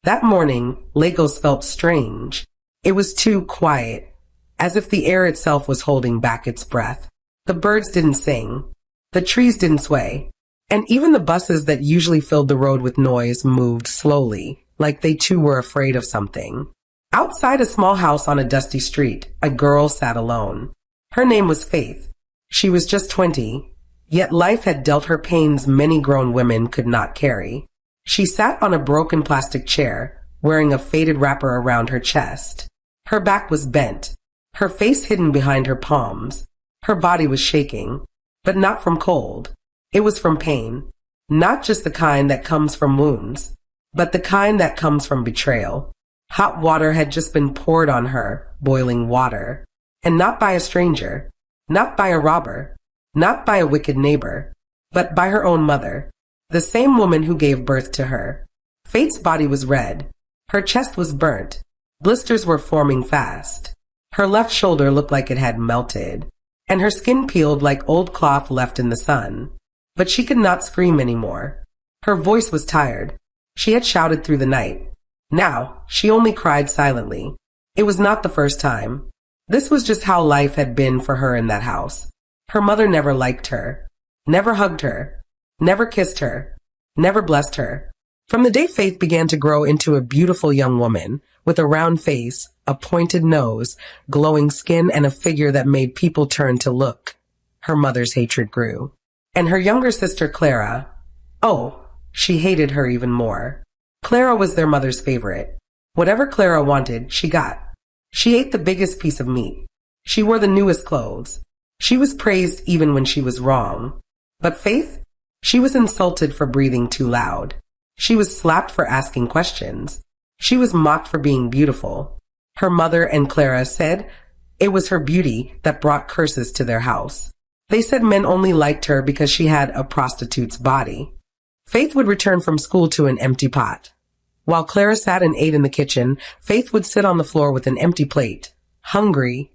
That morning, Lagos felt strange. It was too quiet, as if the air itself was holding back its breath. The birds didn't sing. The trees didn't sway. And even the buses that usually filled the road with noise moved slowly, like they too were afraid of something. Outside a small house on a dusty street, a girl sat alone. Her name was Faith. She was just 20, yet life had dealt her pains many grown women could not carry. She sat on a broken plastic chair, wearing a faded wrapper around her chest. Her back was bent, her face hidden behind her palms. Her body was shaking, but not from cold. It was from pain. Not just the kind that comes from wounds, but the kind that comes from betrayal. Hot water had just been poured on her, boiling water. And not by a stranger, not by a robber, not by a wicked neighbor, but by her own mother. The same woman who gave birth to her. Faith's body was red. Her chest was burnt. Blisters were forming fast. Her left shoulder looked like it had melted, and her skin peeled like old cloth left in the sun. But she could not scream anymore. Her voice was tired. She had shouted through the night. Now, she only cried silently. It was not the first time. This was just how life had been for her in that house. Her mother never liked her, never hugged her, never kissed her, never blessed her. From the day Faith began to grow into a beautiful young woman, with a round face, a pointed nose, glowing skin, and a figure that made people turn to look, her mother's hatred grew. And her younger sister Clara, oh, she hated her even more. Clara was their mother's favorite. Whatever Clara wanted, she got. She ate the biggest piece of meat. She wore the newest clothes. She was praised even when she was wrong. But Faith? She was insulted for breathing too loud. She was slapped for asking questions. She was mocked for being beautiful. Her mother and Clara said it was her beauty that brought curses to their house. They said men only liked her because she had a prostitute's body. Faith would return from school to an empty pot. While Clara sat and ate in the kitchen, Faith would sit on the floor with an empty plate, hungry,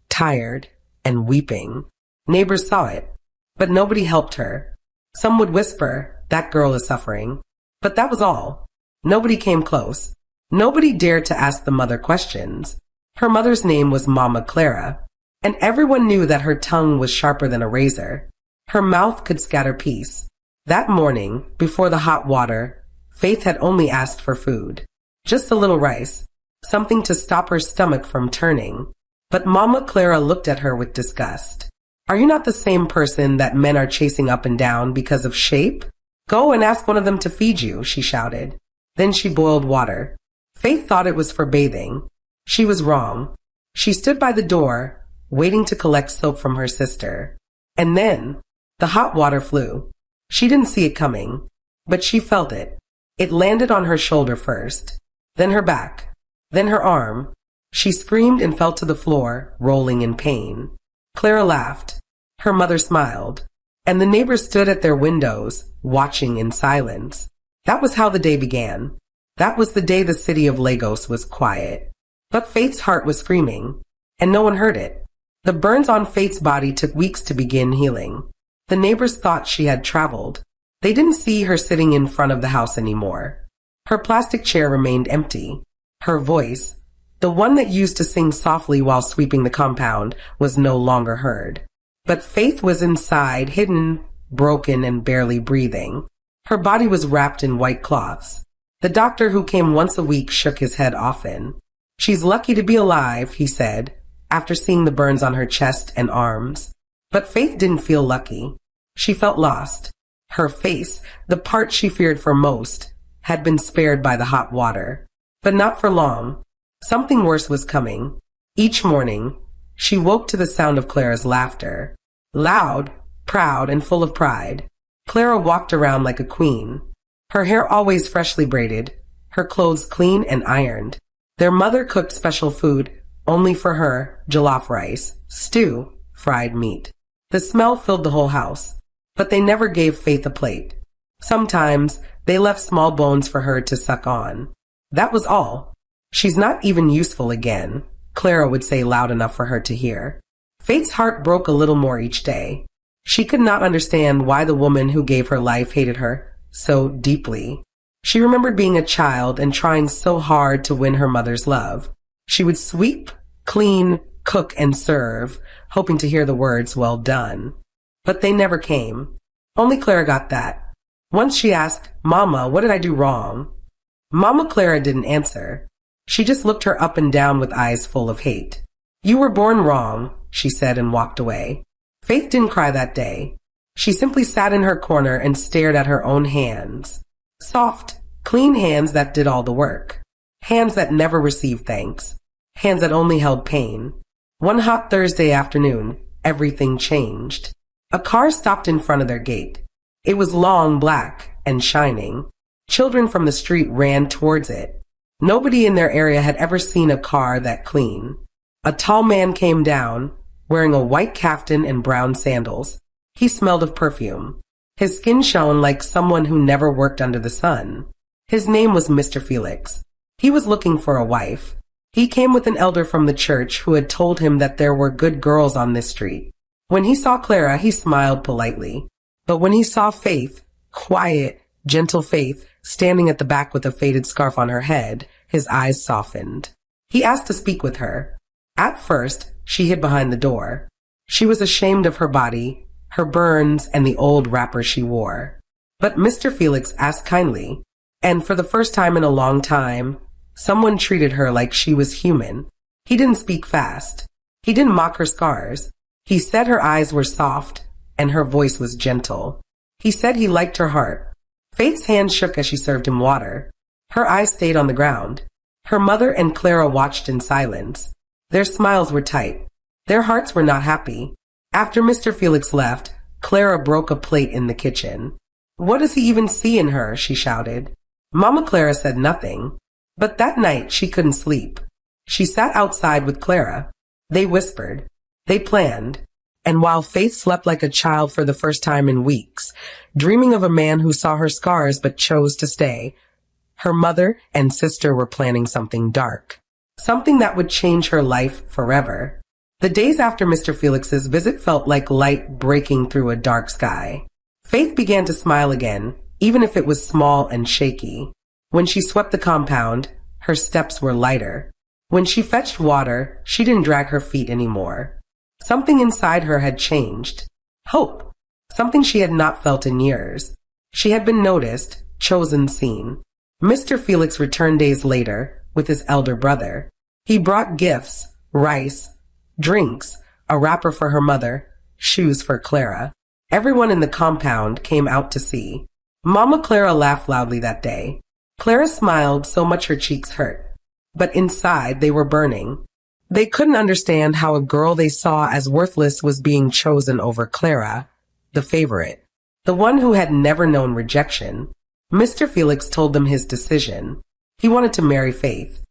tired, and weeping. Neighbors saw it, but nobody helped her. Some would whisper, "That girl is suffering." But that was all. Nobody came close. Nobody dared to ask the mother questions. Her mother's name was Mama Clara, and everyone knew that her tongue was sharper than a razor. Her mouth could scatter peace. That morning, before the hot water, Faith had only asked for food. Just a little rice, something to stop her stomach from turning. But Mama Clara looked at her with disgust. "Are you not the same person that men are chasing up and down because of shape? Go and ask one of them to feed you," she shouted. Then she boiled water. Faith thought it was for bathing. She was wrong. She stood by the door, waiting to collect soap from her sister. And then, the hot water flew. She didn't see it coming, but she felt it. It landed on her shoulder first, then her back, then her arm. She screamed and fell to the floor, rolling in pain. Clara laughed. Her mother smiled. And the neighbors stood at their windows, watching in silence. That was how the day began. That was the day the city of Lagos was quiet. But Faith's heart was screaming, and no one heard it. The burns on Faith's body took weeks to begin healing. The neighbors thought she had traveled. They didn't see her sitting in front of the house anymore. Her plastic chair remained empty. Her voice, the one that used to sing softly while sweeping the compound, was no longer heard. But Faith was inside, hidden, broken, and barely breathing. Her body was wrapped in white cloths. The doctor who came once a week shook his head often. "She's lucky to be alive," he said, after seeing the burns on her chest and arms. But Faith didn't feel lucky. She felt lost. Her face, the part she feared for most, had been spared by the hot water. But not for long. Something worse was coming. Each morning, she woke to the sound of Clara's laughter. Loud, proud, and full of pride. Clara walked around like a queen. Her hair always freshly braided, her clothes clean and ironed. Their mother cooked special food, only for her, jollof rice, stew, fried meat. The smell filled the whole house, but they never gave Faith a plate. Sometimes, they left small bones for her to suck on. That was all. "She's not even useful again," Clara would say loud enough for her to hear. Faith's heart broke a little more each day. She could not understand why the woman who gave her life hated her so deeply. She remembered being a child and trying so hard to win her mother's love. She would sweep, clean, cook, and serve, hoping to hear the words, "well done." But they never came. Only Clara got that. Once she asked, "Mama, what did I do wrong?" Mama Clara didn't answer. She just looked her up and down with eyes full of hate. "You were born wrong," she said and walked away. Faith didn't cry that day. She simply sat in her corner and stared at her own hands. Soft, clean hands that did all the work. Hands that never received thanks. Hands that only held pain. One hot Thursday afternoon, everything changed. A car stopped in front of their gate. It was long, black, and shining. Children from the street ran towards it. Nobody in their area had ever seen a car that clean. A tall man came down, wearing a white kaftan and brown sandals. He smelled of perfume. His skin shone like someone who never worked under the sun. His name was Mr. Felix. He was looking for a wife. He came with an elder from the church who had told him that there were good girls on this street. When he saw Clara, he smiled politely. But when he saw Faith, quiet, gentle Faith, standing at the back with a faded scarf on her head, his eyes softened. He asked to speak with her. At first, she hid behind the door. She was ashamed of her body, her burns, and the old wrapper she wore. But Mr. Felix asked kindly, and for the first time in a long time, someone treated her like she was human. He didn't speak fast. He didn't mock her scars. He said her eyes were soft, and her voice was gentle. He said he liked her heart. Faith's hand shook as she served him water. Her eyes stayed on the ground. Her mother and Clara watched in silence. Their smiles were tight. Their hearts were not happy. After Mr. Felix left, Clara broke a plate in the kitchen. "What does he even see in her?" she shouted. Mama Clara said nothing. But that night she couldn't sleep. She sat outside with Clara. They whispered. They planned. And while Faith slept like a child for the first time in weeks, dreaming of a man who saw her scars but chose to stay, her mother and sister were planning something dark. Something that would change her life forever. The days after Mr. Felix's visit felt like light breaking through a dark sky. Faith began to smile again, even if it was small and shaky. When she swept the compound, her steps were lighter. When she fetched water, she didn't drag her feet anymore. Something inside her had changed. Hope. Something she had not felt in years. She had been noticed, chosen, seen. Mr. Felix returned days later with his elder brother. He brought gifts, rice, drinks, a wrapper for her mother, shoes for Clara. Everyone in the compound came out to see. Mama Clara laughed loudly that day. Clara smiled so much her cheeks hurt. But inside they were burning. They couldn't understand how a girl they saw as worthless was being chosen over Clara, the favorite, the one who had never known rejection. Mr. Felix told them his decision. He wanted to marry Faith.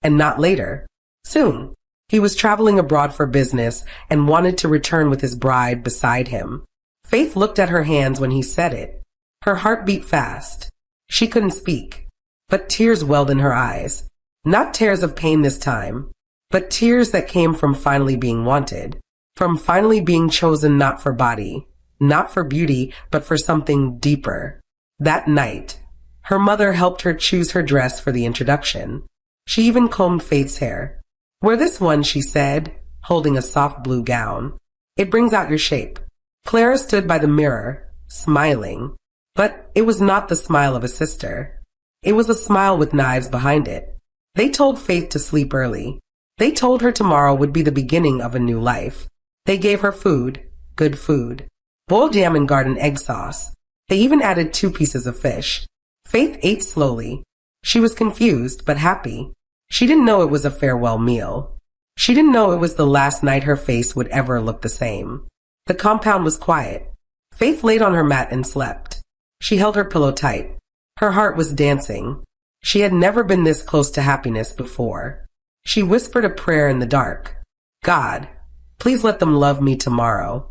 And not later. Soon. He was traveling abroad for business and wanted to return with his bride beside him. Faith looked at her hands when he said it. Her heart beat fast. She couldn't speak, but tears welled in her eyes. Not tears of pain this time, but tears that came from finally being wanted, from finally being chosen not for body, not for beauty, but for something deeper. That night, her mother helped her choose her dress for the introduction. She even combed Faith's hair. "Wear this one," she said, holding a soft blue gown. "It brings out your shape." Clara stood by the mirror, smiling. But it was not the smile of a sister. It was a smile with knives behind it. They told Faith to sleep early. They told her tomorrow would be the beginning of a new life. They gave her food, good food. Boiled yam and garden egg sauce. They even added 2 pieces of fish. Faith ate slowly. She was confused, but happy. She didn't know it was a farewell meal. She didn't know it was the last night her face would ever look the same. The compound was quiet. Faith laid on her mat and slept. She held her pillow tight. Her heart was dancing. She had never been this close to happiness before. She whispered a prayer in the dark. "God, please let them love me tomorrow."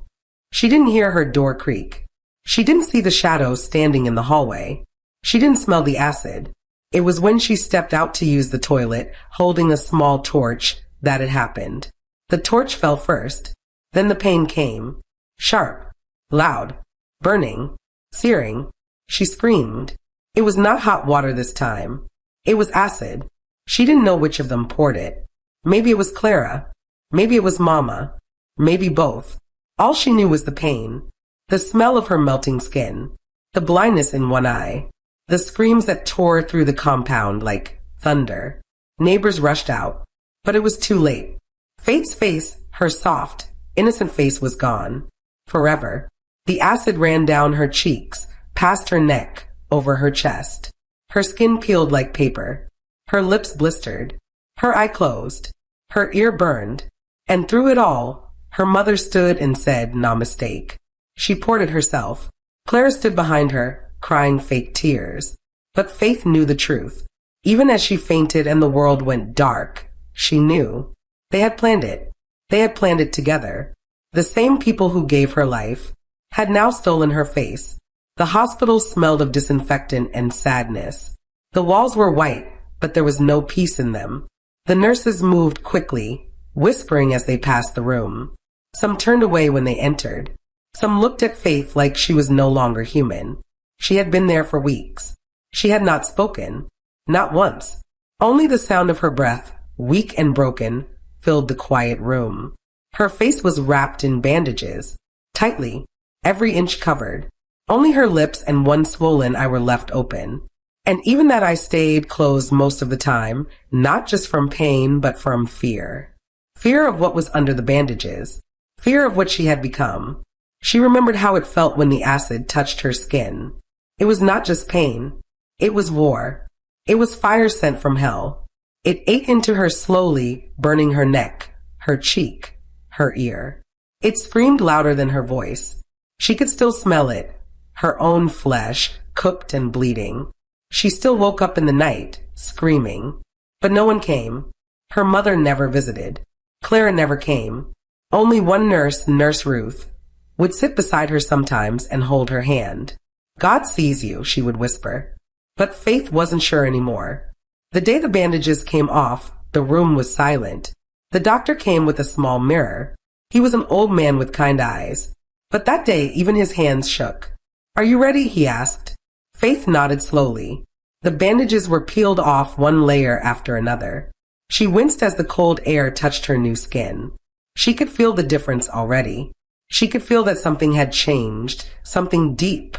She didn't hear her door creak. She didn't see the shadows standing in the hallway. She didn't smell the acid. It was when she stepped out to use the toilet, holding a small torch, that it happened. The torch fell first. Then the pain came. Sharp, loud, burning, searing. She screamed. It was not hot water this time. It was acid. She didn't know which of them poured it. Maybe it was Clara. Maybe it was Mama. Maybe both. All she knew was the pain, the smell of her melting skin, the blindness in one eye, the screams that tore through the compound like thunder. Neighbors rushed out, but it was too late. Faith's face, her soft, innocent face, was gone. Forever. The acid ran down her cheeks, past her neck, over her chest. Her skin peeled like paper. Her lips blistered. Her eye closed. Her ear burned. And through it all, her mother stood and said, "No mistake." She poured it herself. Clara stood behind her, crying fake tears. But Faith knew the truth. Even as she fainted and the world went dark, she knew. They had planned it. They had planned it together. The same people who gave her life had now stolen her face. The hospital smelled of disinfectant and sadness. The walls were white, but there was no peace in them. The nurses moved quickly, whispering as they passed the room. Some turned away when they entered. Some looked at Faith like she was no longer human. She had been there for weeks. She had not spoken. Not once. Only the sound of her breath, weak and broken, filled the quiet room. Her face was wrapped in bandages, tightly, every inch covered. Only her lips and one swollen eye were left open. And even that eye stayed closed most of the time, not just from pain, but from fear. Fear of what was under the bandages. Fear of what she had become. She remembered how it felt when the acid touched her skin. It was not just pain. It was war. It was fire sent from hell. It ate into her slowly, burning her neck, her cheek, her ear. It screamed louder than her voice. She could still smell it, her own flesh, cooked and bleeding. She still woke up in the night, screaming. But no one came. Her mother never visited. Clara never came. Only one nurse, Nurse Ruth, would sit beside her sometimes and hold her hand. "God sees you," she would whisper. But Faith wasn't sure anymore. The day the bandages came off, the room was silent. The doctor came with a small mirror. He was an old man with kind eyes. But that day, even his hands shook. "Are you ready?" he asked. Faith nodded slowly. The bandages were peeled off one layer after another. She winced as the cold air touched her new skin. She could feel the difference already. She could feel that something had changed, something deep,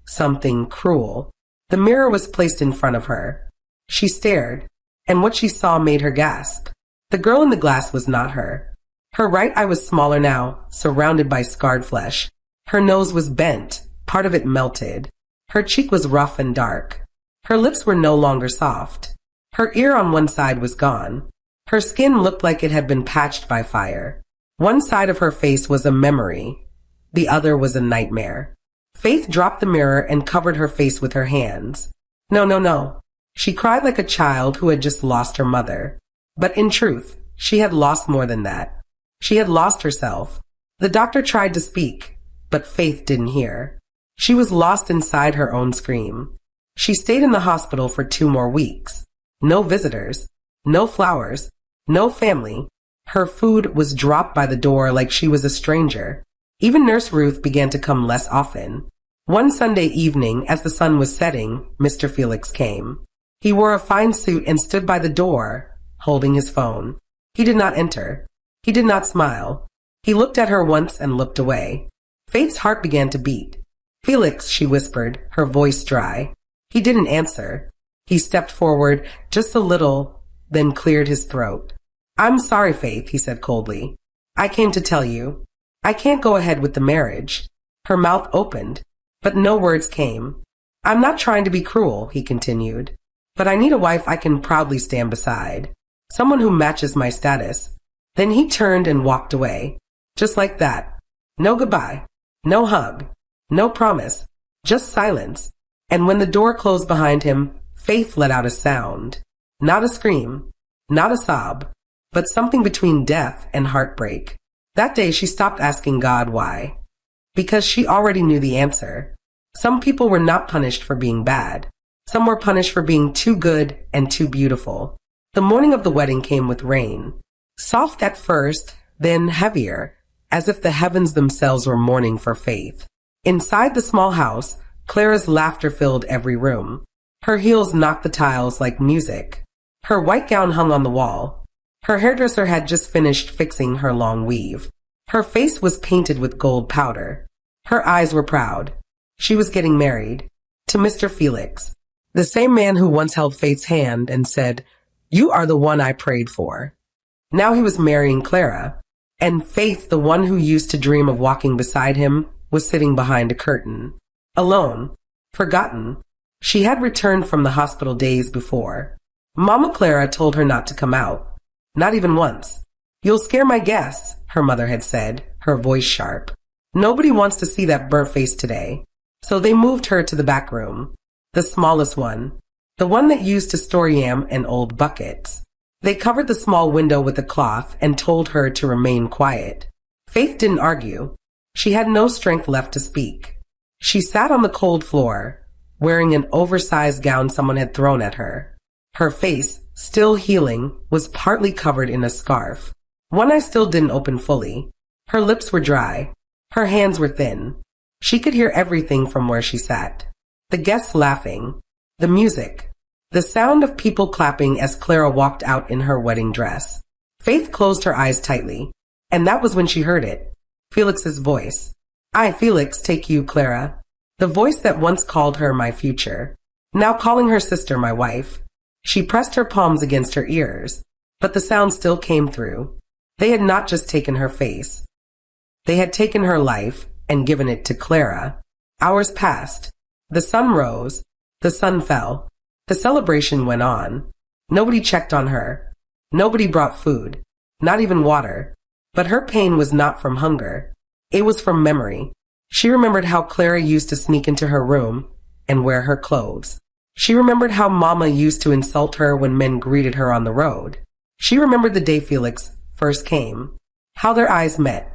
something cruel. The mirror was placed in front of her. She stared, and what she saw made her gasp. The girl in the glass was not her. Her right eye was smaller now, surrounded by scarred flesh. Her nose was bent, part of it melted. Her cheek was rough and dark. Her lips were no longer soft. Her ear on one side was gone. Her skin looked like it had been patched by fire. One side of her face was a memory. The other was a nightmare. Faith dropped the mirror and covered her face with her hands. "No, no, no." She cried like a child who had just lost her mother. But in truth, she had lost more than that. She had lost herself. The doctor tried to speak, but Faith didn't hear. She was lost inside her own scream. She stayed in the hospital for 2 more weeks. No visitors, no flowers, no family. Her food was dropped by the door like she was a stranger. Even Nurse Ruth began to come less often. One Sunday evening, as the sun was setting, Mr. Felix came. He wore a fine suit and stood by the door, holding his phone. He did not enter. He did not smile. He looked at her once and looked away. Faith's heart began to beat. "Felix," she whispered, her voice dry. He didn't answer. He stepped forward just a little, then cleared his throat. "I'm sorry, Faith," he said coldly. "I came to tell you. I can't go ahead with the marriage." Her mouth opened, but no words came. "I'm not trying to be cruel," he continued, "but I need a wife I can proudly stand beside. Someone who matches my status." Then he turned and walked away. Just like that. No goodbye. No hug. No promise. Just silence. And when the door closed behind him, Faith let out a sound. Not a scream. Not a sob. But something between death and heartbreak. That day she stopped asking God why. Because she already knew the answer. Some people were not punished for being bad. Some were punished for being too good and too beautiful. The morning of the wedding came with rain. Soft at first, then heavier, as if the heavens themselves were mourning for Faith. Inside the small house, Clara's laughter filled every room. Her heels knocked the tiles like music. Her white gown hung on the wall. Her hairdresser had just finished fixing her long weave. Her face was painted with gold powder. Her eyes were proud. She was getting married to Mr. Felix, the same man who once held Faith's hand and said, "You are the one I prayed for." Now he was marrying Clara, and Faith, the one who used to dream of walking beside him, was sitting behind a curtain. Alone, forgotten. She had returned from the hospital days before. Mama Clara told her not to come out. Not even once. "You'll scare my guests," her mother had said, her voice sharp. "Nobody wants to see that burnt face today." So they moved her to the back room, the smallest one, the one that used to store yam and old buckets. They covered the small window with a cloth and told her to remain quiet. Faith didn't argue. She had no strength left to speak. She sat on the cold floor, wearing an oversized gown someone had thrown at her. Her face, still healing, was partly covered in a scarf. One eye still didn't open fully. Her lips were dry. Her hands were thin. She could hear everything from where she sat. The guests laughing, the music, the sound of people clapping as Clara walked out in her wedding dress. Faith closed her eyes tightly, and that was when she heard it. Felix's voice. "I, Felix, take you, Clara." The voice that once called her my future, now calling her sister my wife. She pressed her palms against her ears, but the sound still came through. They had not just taken her face. They had taken her life and given it to Clara. Hours passed. The sun rose. The sun fell. The celebration went on. Nobody checked on her. Nobody brought food, not even water. But her pain was not from hunger. It was from memory. She remembered how Clara used to sneak into her room and wear her clothes. She remembered how Mama used to insult her when men greeted her on the road. She remembered the day Felix first came, how their eyes met,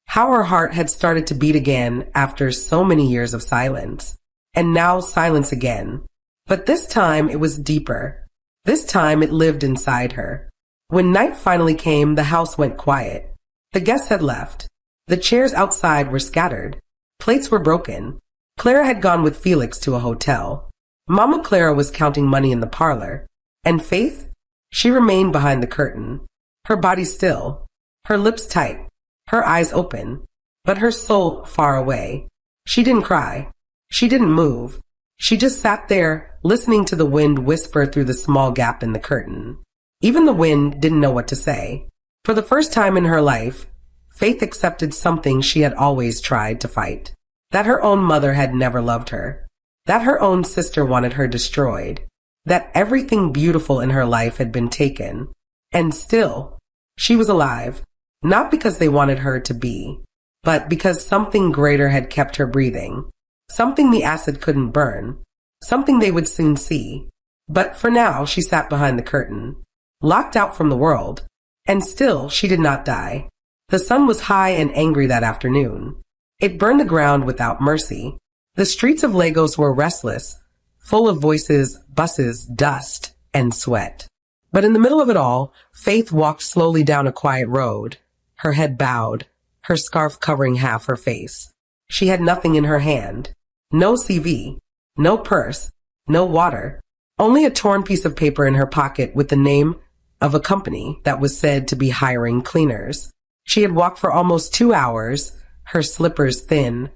how her heart had started to beat again after so many years of silence. And now silence again. But this time it was deeper. This time it lived inside her. When night finally came, the house went quiet. The guests had left. The chairs outside were scattered. Plates were broken. Clara had gone with Felix to a hotel. Mama Clara was counting money in the parlor. And Faith? She remained behind the curtain. Her body still. Her lips tight. Her eyes open. But her soul far away. She didn't cry. She didn't move. She just sat there, listening to the wind whisper through the small gap in the curtain. Even the wind didn't know what to say. For the first time in her life, Faith accepted something she had always tried to fight. That her own mother had never loved her. That her own sister wanted her destroyed. That everything beautiful in her life had been taken. And still, she was alive. Not because they wanted her to be, but because something greater had kept her breathing. Something the acid couldn't burn. Something they would soon see. But for now, she sat behind the curtain, locked out from the world. And still, she did not die. The sun was high and angry that afternoon. It burned the ground without mercy. The streets of Lagos were restless, full of voices, buses, dust, and sweat. But in the middle of it all, Faith walked slowly down a quiet road, her head bowed, her scarf covering half her face. She had nothing in her hand. No CV, no purse, no water. Only a torn piece of paper in her pocket with the name of a company that was said to be hiring cleaners. She had walked for almost 2 hours, her slippers thin,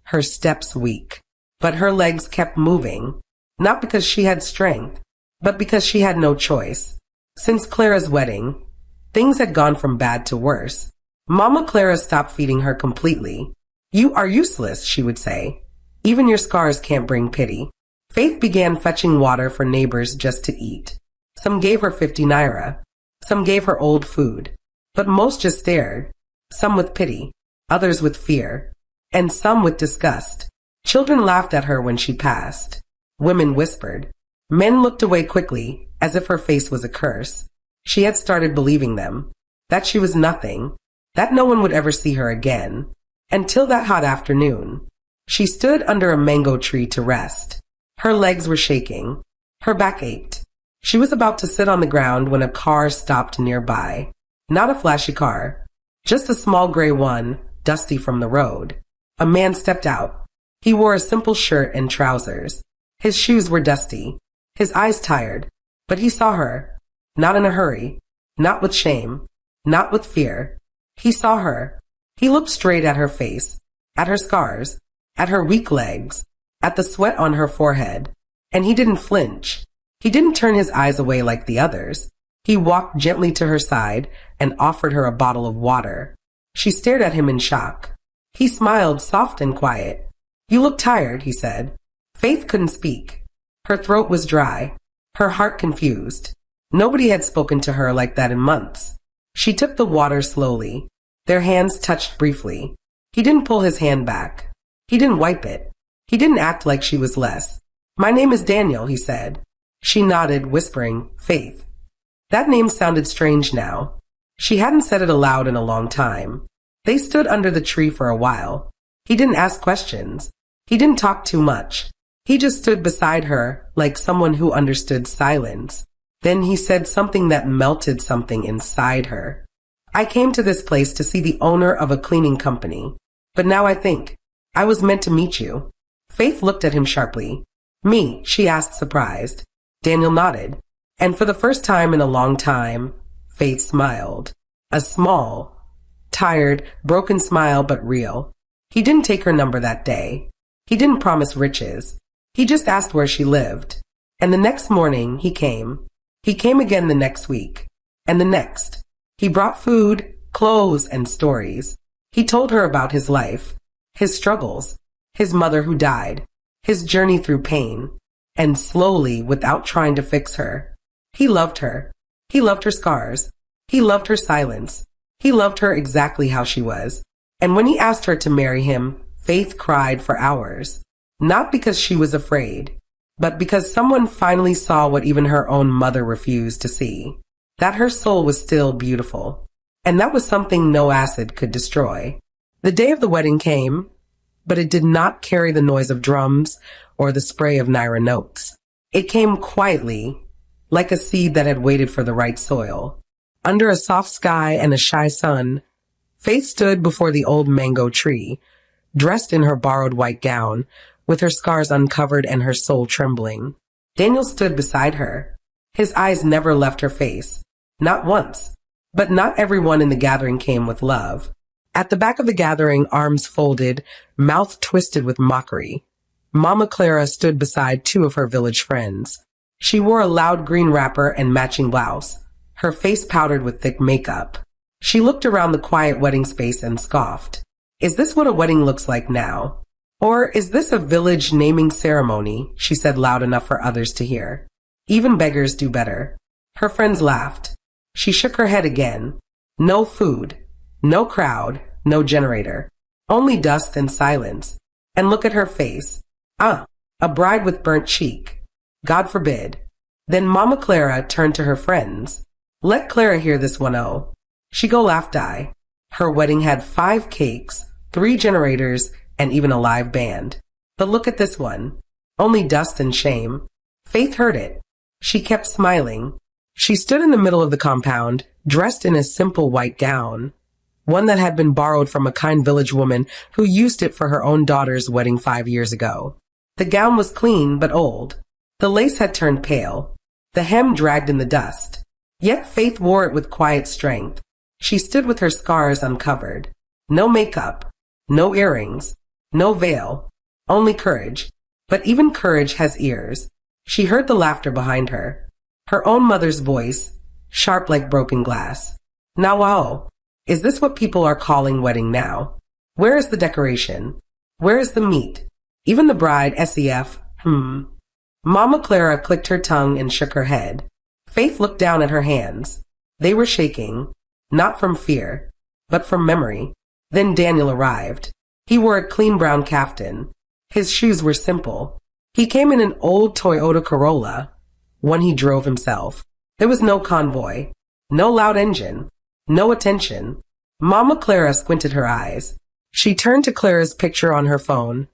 her steps weak. But her legs kept moving, not because she had strength, but because she had no choice. Since Clara's wedding, things had gone from bad to worse. Mama Clara stopped feeding her completely. "You are useless," she would say. "Even your scars can't bring pity." Faith began fetching water for neighbors just to eat. Some gave her 50 naira. Some gave her old food. But most just stared. Some with pity, others with fear, and some with disgust. Children laughed at her when she passed. Women whispered. Men looked away quickly, as if her face was a curse. She had started believing them. That she was nothing. That no one would ever see her again. Until that hot afternoon. She stood under a mango tree to rest. Her legs were shaking. Her back ached. She was about to sit on the ground when a car stopped nearby. Not a flashy car. Just a small gray one, dusty from the road. A man stepped out. He wore a simple shirt and trousers. His shoes were dusty. his eyes tired. But he saw her. Not in a hurry. Not with shame. Not with fear. He saw her. He looked straight at her face, at her scars, at her weak legs, at the sweat on her forehead. And he didn't flinch. He didn't turn his eyes away like the others. He walked gently to her side and offered her a bottle of water. She stared at him in shock. He smiled, soft and quiet. "You look tired," he said. Faith couldn't speak. Her throat was dry, her heart confused. Nobody had spoken to her like that in months. She took the water slowly. Their hands touched briefly. He didn't pull his hand back. He didn't wipe it. He didn't act like she was less. "My name is Daniel," he said. She nodded, whispering, "Faith." That name sounded strange now. She hadn't said it aloud in a long time. They stood under the tree for a while. He didn't ask questions. He didn't talk too much. He just stood beside her like someone who understood silence. Then he said something that melted something inside her. "I came to this place to see the owner of a cleaning company. But now I think I was meant to meet you." Faith looked at him sharply. "Me?" she asked, surprised. Daniel nodded. And for the first time in a long time, Faith smiled. A small, tired, broken smile, but real. He didn't take her number that day. He didn't promise riches. He just asked where she lived. And the next morning, he came. He came again the next week. And the next. He brought food, clothes, and stories. He told her about his life, his struggles, his mother who died, his journey through pain. And slowly, without trying to fix her, he loved her. He loved her scars. He loved her silence. He loved her exactly how she was. And when he asked her to marry him, Faith cried for hours. Not because she was afraid, but because someone finally saw what even her own mother refused to see. That her soul was still beautiful. And that was something no acid could destroy. The day of the wedding came, but it did not carry the noise of drums or the spray of Naira notes. It came quietly, like a seed that had waited for the right soil. Under a soft sky and a shy sun, Faith stood before the old mango tree, dressed in her borrowed white gown, with her scars uncovered and her soul trembling. Daniel stood beside her. His eyes never left her face. Not once. But not everyone in the gathering came with love. At the back of the gathering, arms folded, mouth twisted with mockery, Mama Clara stood beside two of her village friends. She wore a loud green wrapper and matching blouse, her face powdered with thick makeup. She looked around the quiet wedding space and scoffed. "Is this what a wedding looks like now? Or is this a village naming ceremony?" she said loud enough for others to hear. "Even beggars do better." Her friends laughed. She shook her head again. No food, no crowd, no generator. Only dust and silence. And look at her face. A bride with burnt cheek. God forbid. Then Mama Clara turned to her friends. "Let Clara hear this one, oh." She go laughed I. Her wedding had 5 cakes, 3 generators, and even a live band. But look at this one. Only dust and shame. Faith heard it. She kept smiling. She stood in the middle of the compound, dressed in a simple white gown, one that had been borrowed from a kind village woman who used it for her own daughter's wedding 5 years ago. The gown was clean but old. The lace had turned pale. The hem dragged in the dust. Yet Faith wore it with quiet strength. She stood with her scars uncovered. No makeup, no earrings, no veil, only courage. But even courage has ears. She heard the laughter behind her. Her own mother's voice, sharp like broken glass. "Now, wow, is this what people are calling wedding now? Where is the decoration? Where is the meat? Even the bride, SEF, Mama Clara clicked her tongue and shook her head. Faith looked down at her hands. They were shaking, not from fear, but from memory. Then Daniel arrived. He wore a clean brown kaftan. His shoes were simple. He came in an old Toyota Corolla, one he drove himself. There was no convoy, no loud engine, no attention. Mama Clara squinted her eyes. She turned to Clara's picture on her phone,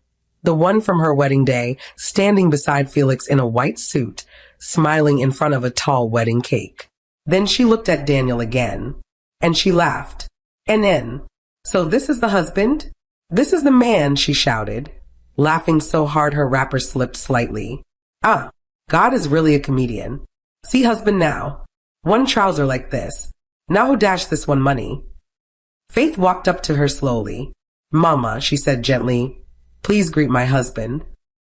the one from her wedding day, standing beside Felix in a white suit, smiling in front of a tall wedding cake. Then she looked at Daniel again, and she laughed. And then, "So this is the husband? This is the man," she shouted, laughing so hard her wrapper slipped slightly. God is really a comedian. See husband now. One trouser like this. Now who dashed this one money? Faith walked up to her slowly. Mama, she said gently, please greet my husband.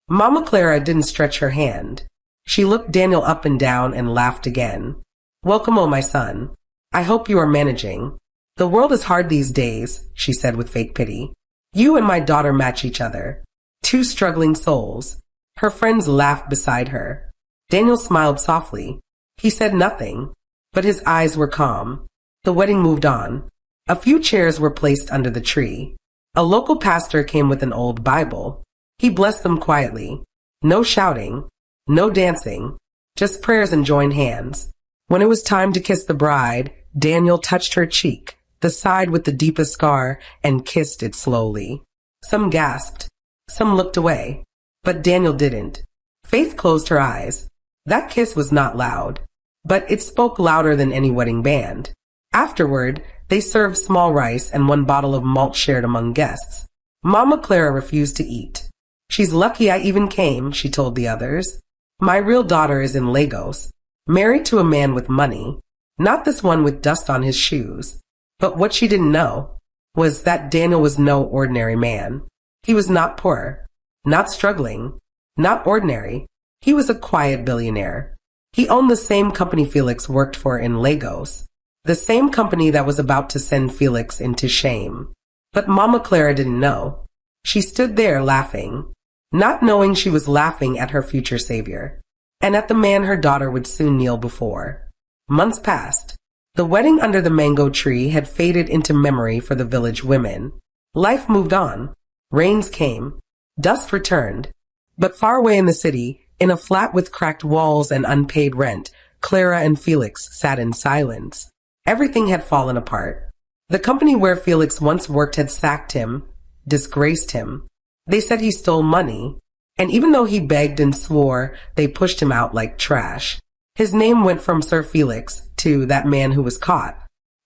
Mama Clara didn't stretch her hand. She looked Daniel up and down and laughed again. Welcome, oh my son. I hope you are managing. The world is hard these days, she said with fake pity. You and my daughter match each other. Two struggling souls. Her friends laughed beside her. Daniel smiled softly. He said nothing, but his eyes were calm. The wedding moved on. A few chairs were placed under the tree. A local pastor came with an old Bible. He blessed them quietly. No shouting, no dancing, just prayers and joined hands. When it was time to kiss the bride, Daniel touched her cheek, the side with the deepest scar, and kissed it slowly. Some gasped. Some looked away. But Daniel didn't. Faith closed her eyes. That kiss was not loud, but it spoke louder than any wedding band. Afterward, they served small rice and one bottle of malt shared among guests. Mama Clara refused to eat. She's lucky I even came, she told the others. My real daughter is in Lagos, married to a man with money, not this one with dust on his shoes. But what she didn't know was that Daniel was no ordinary man. He was not poor, not struggling, not ordinary. He was a quiet billionaire. He owned the same company Felix worked for in Lagos, the same company that was about to send Felix into shame. But Mama Clara didn't know. She stood there laughing, not knowing she was laughing at her future savior, and at the man her daughter would soon kneel before. Months passed. The wedding under the mango tree had faded into memory for the village women. Life moved on. Rains came. Dust returned. But far away in the city, in a flat with cracked walls and unpaid rent, Clara and Felix sat in silence. Everything had fallen apart. The company where Felix once worked had sacked him, disgraced him. They said he stole money, and even though he begged and swore, they pushed him out like trash. His name went from Sir Felix to that man who was caught.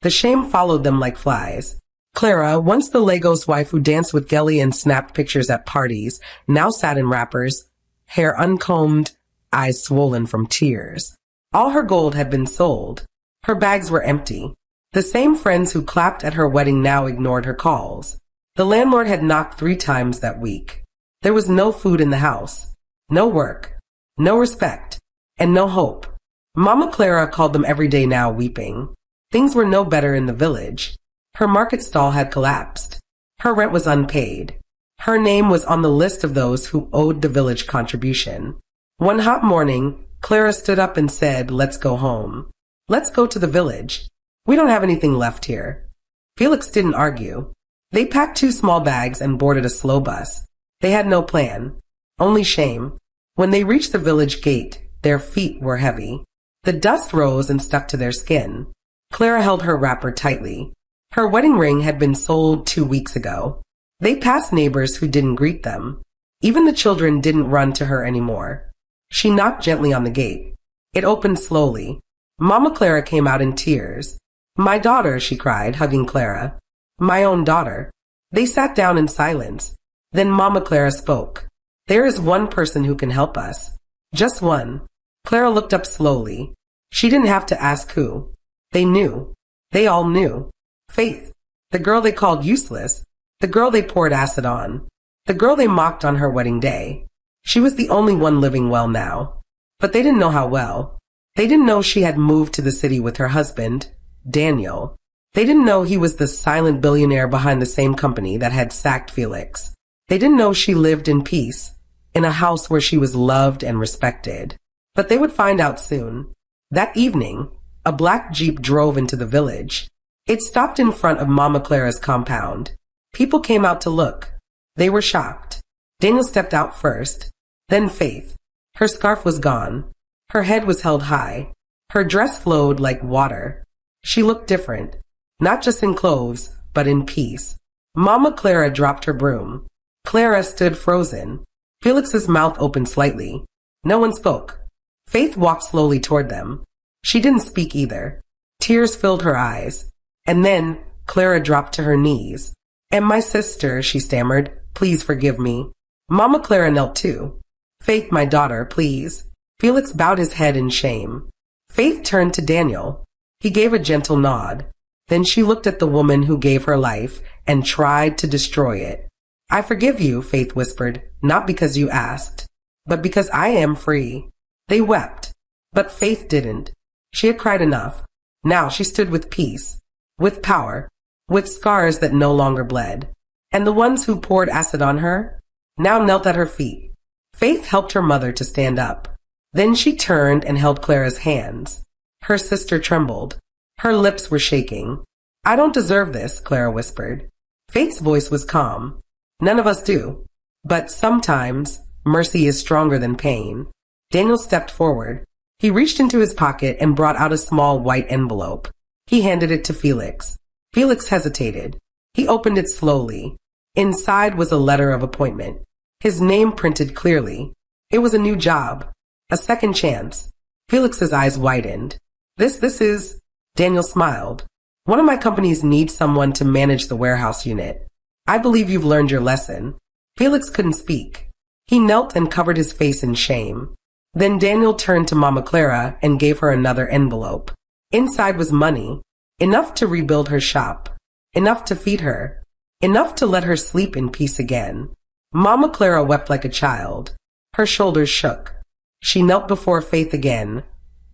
The shame followed them like flies. Clara, once the Lagos wife who danced with Gelly and snapped pictures at parties, now sat in wrappers, hair uncombed, eyes swollen from tears. All her gold had been sold. Her bags were empty. The same friends who clapped at her wedding now ignored her calls. The landlord had knocked 3 times that week. There was no food in the house, no work, no respect, and no hope. Mama Clara called them every day now, weeping. Things were no better in the village. Her market stall had collapsed. Her rent was unpaid. Her name was on the list of those who owed the village contribution. One hot morning, Clara stood up and said, "Let's go home. Let's go to the village. We don't have anything left here." Felix didn't argue. They packed 2 small bags and boarded a slow bus. They had no plan, only shame. When they reached the village gate, their feet were heavy. The dust rose and stuck to their skin. Clara held her wrapper tightly. Her wedding ring had been sold 2 weeks ago. They passed neighbors who didn't greet them. Even the children didn't run to her anymore. She knocked gently on the gate. It opened slowly. Mama Clara came out in tears. "My daughter," she cried, hugging Clara. "My own daughter." They sat down in silence. Then Mama Clara spoke. "There is one person who can help us. Just one." Clara looked up slowly. She didn't have to ask who. They knew. They all knew. Faith, the girl they called useless, the girl they poured acid on, the girl they mocked on her wedding day. She was the only one living well now. But they didn't know how well. They didn't know she had moved to the city with her husband, Daniel. They didn't know he was the silent billionaire behind the same company that had sacked Felix. They didn't know she lived in peace, in a house where she was loved and respected. But they would find out soon. That evening, a black Jeep drove into the village. It stopped in front of Mama Clara's compound. People came out to look. They were shocked. Daniel stepped out first, then Faith. Her scarf was gone. Her head was held high. Her dress flowed like water. She looked different, not just in clothes, but in peace. Mama Clara dropped her broom. Clara stood frozen. Felix's mouth opened slightly. No one spoke. Faith walked slowly toward them. She didn't speak either. Tears filled her eyes. And then Clara dropped to her knees. "And my sister," she stammered, "please forgive me." Mama Clara knelt too. "Faith, my daughter, please." Felix bowed his head in shame. Faith turned to Daniel. He gave a gentle nod. Then she looked at the woman who gave her life and tried to destroy it. I forgive you, Faith whispered, not because you asked, but because I am free. They wept, but Faith didn't. She had cried enough. Now she stood with peace, with power, with scars that no longer bled. And the ones who poured acid on her now knelt at her feet. Faith helped her mother to stand up. Then she turned and held Clara's hands. Her sister trembled. Her lips were shaking. I don't deserve this, Clara whispered. Faith's voice was calm. None of us do. But sometimes mercy is stronger than pain. Daniel stepped forward. He reached into his pocket and brought out a small white envelope. He handed it to Felix. Felix hesitated. He opened it slowly. Inside was a letter of appointment. His name printed clearly. It was a new job. A second chance. Felix's eyes widened. This is... Daniel smiled. One of my companies needs someone to manage the warehouse unit. I believe you've learned your lesson. Felix couldn't speak. He knelt and covered his face in shame. Then Daniel turned to Mama Clara and gave her another envelope. Inside was money. Enough to rebuild her shop. Enough to feed her. Enough to let her sleep in peace again. Mama Clara wept like a child. Her shoulders shook. She knelt before Faith again.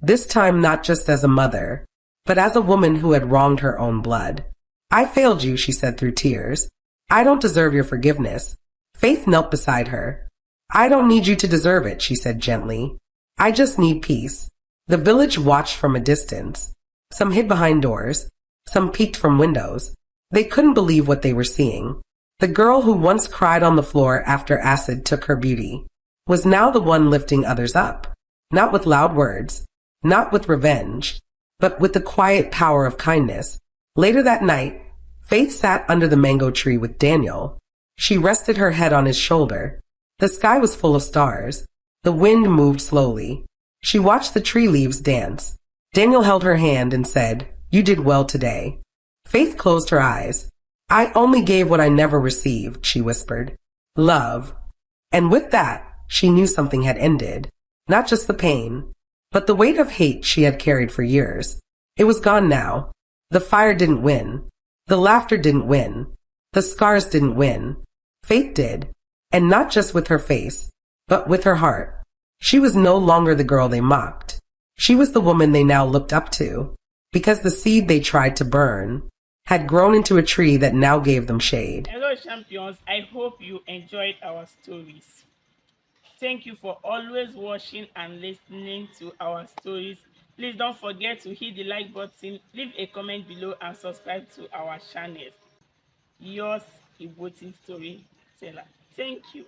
This time not just as a mother, but as a woman who had wronged her own blood. I failed you, she said through tears. I don't deserve your forgiveness. Faith knelt beside her. I don't need you to deserve it, she said gently. I just need peace. The village watched from a distance. Some hid behind doors. Some peeked from windows. They couldn't believe what they were seeing. The girl who once cried on the floor after acid took her beauty was now the one lifting others up. Not with loud words, not with revenge, but with the quiet power of kindness. Later that night, Faith sat under the mango tree with Daniel. She rested her head on his shoulder. The sky was full of stars. The wind moved slowly. She watched the tree leaves dance. Daniel held her hand and said, "You did well today." Faith closed her eyes. "I only gave what I never received," she whispered. "Love." And with that, she knew something had ended. Not just the pain, but the weight of hate she had carried for years. It was gone now. The fire didn't win. The laughter didn't win. The scars didn't win. Faith did. And not just with her face, but with her heart. She was no longer the girl they mocked. She was the woman they now looked up to, because the seed they tried to burn had grown into a tree that now gave them shade. Hello, champions. I hope you enjoyed our stories. Thank you for always watching and listening to our stories. Please don't forget to hit the like button, leave a comment below, and subscribe to our channel. Yours, Iboti Storyteller. Thank you.